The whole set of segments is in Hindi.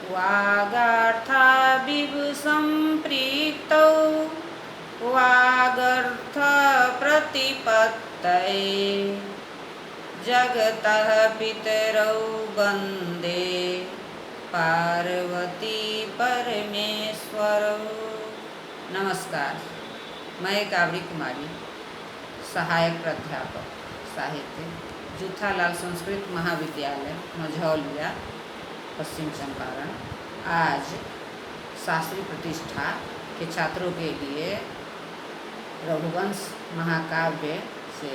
वागर्थाविभुसम्पृक्तौ वागर्थप्रतिपत्तये जगतः पितरौ वन्दे पार्वती परमेश्वरौ। नमस्कार, मैं कावड़ी कुमारी, सहायक प्राध्यापक साहित्य, जूथालाल संस्कृत महाविद्यालय मझौलिया, पश्चिम चंपारण। आज शास्त्री प्रतिष्ठा के छात्रों के लिए रघुवंश महाकाव्य से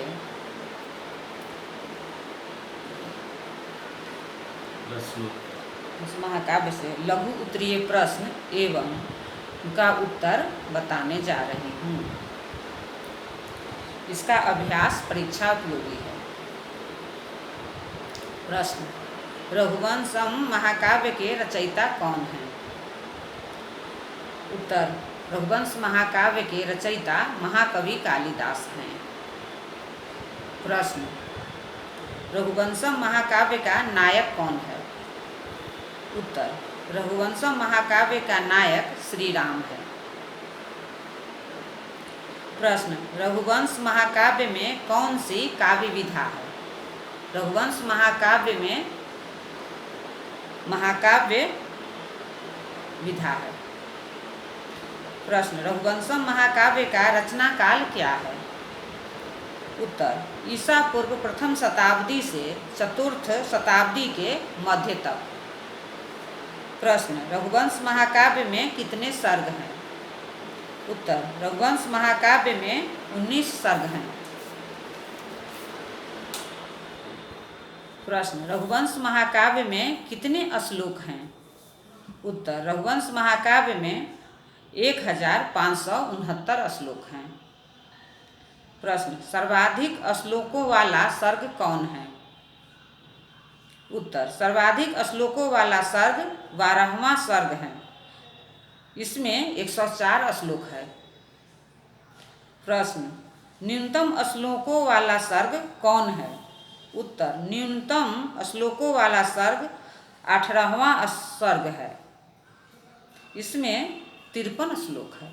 उस महाकाव्य से लघु उत्तरीय प्रश्न एवं उनका उत्तर बताने जा रही हूँ। इसका अभ्यास परीक्षा उपयोगी है। प्रश्न: रघुवंशम महाकाव्य के रचयिता कौन हैं? उत्तर: रघुवंश महाकाव्य के रचयिता महाकवि कालिदास हैं। प्रश्न: रघुवंशम महाकाव्य का नायक कौन है? उत्तर: रघुवंशम महाकाव्य का नायक श्री राम है। प्रश्न: रघुवंश महाकाव्य में कौन सी काव्य विधा है? रघुवंश महाकाव्य में महाकाव्य विधा है। प्रश्न: रघुवंशम महाकाव्य का रचना काल क्या है? उत्तर: ईसा पूर्व प्रथम शताब्दी से चतुर्थ शताब्दी के मध्य तक। प्रश्न: रघुवंश महाकाव्य में कितने सर्ग हैं? उत्तर: रघुवंश महाकाव्य में 19 सर्ग हैं। प्रश्न: रघुवंश महाकाव्य में कितने श्लोक हैं? उत्तर: रघुवंश महाकाव्य में 1569 श्लोक हैं। प्रश्न: सर्वाधिक श्लोकों वाला सर्ग कौन है? उत्तर: सर्वाधिक श्लोकों वाला सर्ग 12वां सर्ग है। इसमें 104 श्लोक है। प्रश्न: न्यूनतम श्लोकों वाला सर्ग कौन है? उत्तर: न्यूनतम श्लोकों वाला सर्ग 18वां सर्ग है। इसमें 53 श्लोक है।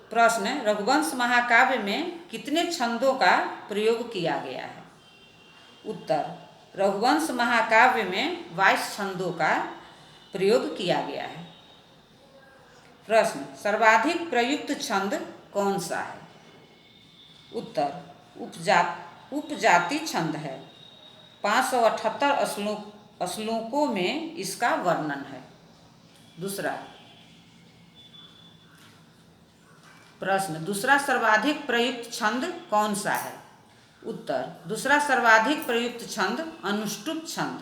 प्रश्न: रघुवंश महाकाव्य में कितने छंदों का प्रयोग किया गया है? उत्तर: रघुवंश महाकाव्य में 22 छंदों का प्रयोग किया गया है। प्रश्न: सर्वाधिक प्रयुक्त छंद कौन सा है? उत्तर: उपजाति छंद है। 578 श्लोकों में इसका वर्णन है। दूसरा प्रश्न: दूसरा सर्वाधिक प्रयुक्त छंद कौन सा है? उत्तर: दूसरा सर्वाधिक प्रयुक्त छंद अनुष्टुप छंद।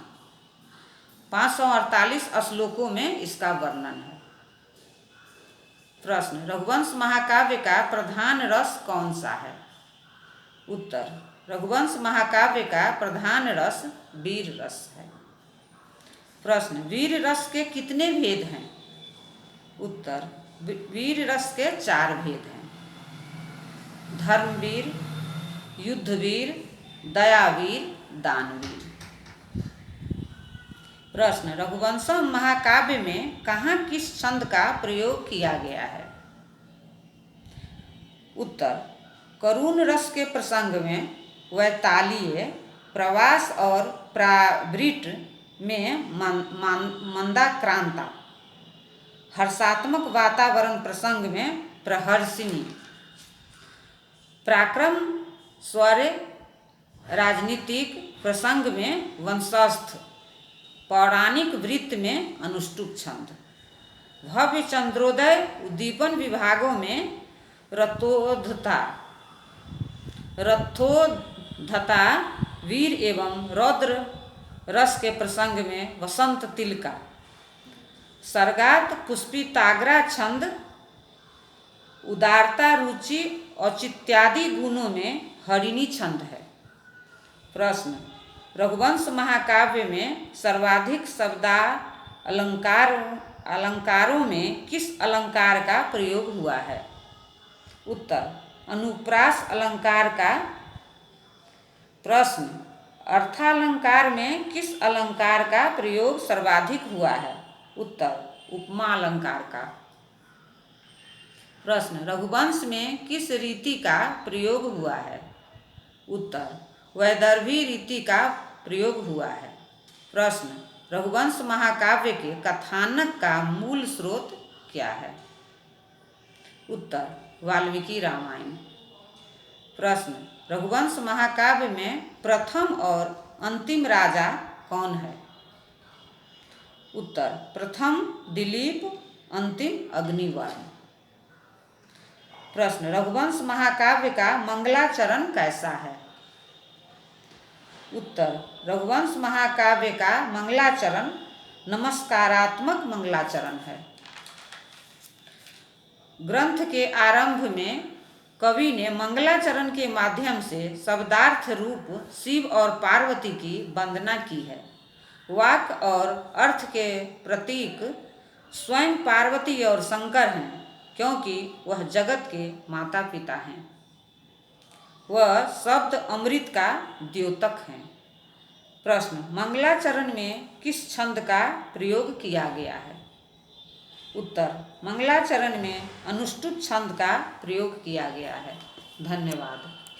548 श्लोकों में इसका वर्णन है। प्रश्न: रघुवंश महाकाव्य का प्रधान रस कौन सा है? उत्तर: रघुवंश महाकाव्य का प्रधान रस वीर रस है। प्रश्न: वीर रस के कितने भेद हैं? उत्तर: वीर रस के 4 भेद हैं: धर्मवीर, युद्धवीर, दयावीर, दानवीर। प्रश्न: रघुवंशम महाकाव्य में कहाँ किस छंद का प्रयोग किया गया है? उत्तर: करुण रस के प्रसंग में वैतालीय, प्रवास और प्रावृट में मंदाक्रांता, हर्षात्मक वातावरण प्रसंग में प्रहर्षिनी, पराक्रम शौर्य राजनीतिक प्रसंग में वंशस्थ, पौराणिक वृत्त में अनुष्टुप छंद, भव्य चंद्रोदय उद्दीपन विभागों में रथोद्धता, वीर एवं रौद्र रस के प्रसंग में वसंत तिलका, सर्गात पुष्पिताग्रा छंद उदारता, रुचि, औचित्यादि गुणों में हरिणी छंद है। प्रश्न: रघुवंश महाकाव्य में सर्वाधिक अलंकारों में किस अलंकार का प्रयोग हुआ है? उत्तर: अनुप्रास अलंकार का। प्रश्न: अर्थालंकार में किस अलंकार का प्रयोग सर्वाधिक हुआ है? उत्तर, उपमा अलंकार का। प्रश्न, रघुवंश में किस रीति का प्रयोग हुआ है? उत्तर, वैदर्भी रीति का प्रयोग हुआ है। प्रश्न, रघुवंश महाकाव्य के कथानक का मूल स्रोत क्या है? उत्तर, वाल्मीकि रामायण। प्रश्न, रघुवंश महाकाव्य में प्रथम और अंतिम राजा कौन है? उत्तर, प्रथम दिलीप, अंतिम अग्निवर्ण। प्रश्न, रघुवंश महाकाव्य का मंगलाचरण कैसा है? उत्तर, रघुवंश महाकाव्य का मंगलाचरण नमस्कारात्मक मंगलाचरण है। ग्रंथ के आरंभ में कवि ने मंगलाचरण के माध्यम से शब्दार्थ रूप शिव और पार्वती की वंदना की है। वाक और अर्थ के प्रतीक स्वयं पार्वती और शंकर हैं, क्योंकि वह जगत के माता पिता हैं। वह शब्द अमृत का द्योतक हैं। प्रश्न, मंगलाचरण में किस छंद का प्रयोग किया गया है? उत्तर, मंगलाचरण में अनुष्टुप छंद का प्रयोग किया गया है। धन्यवाद।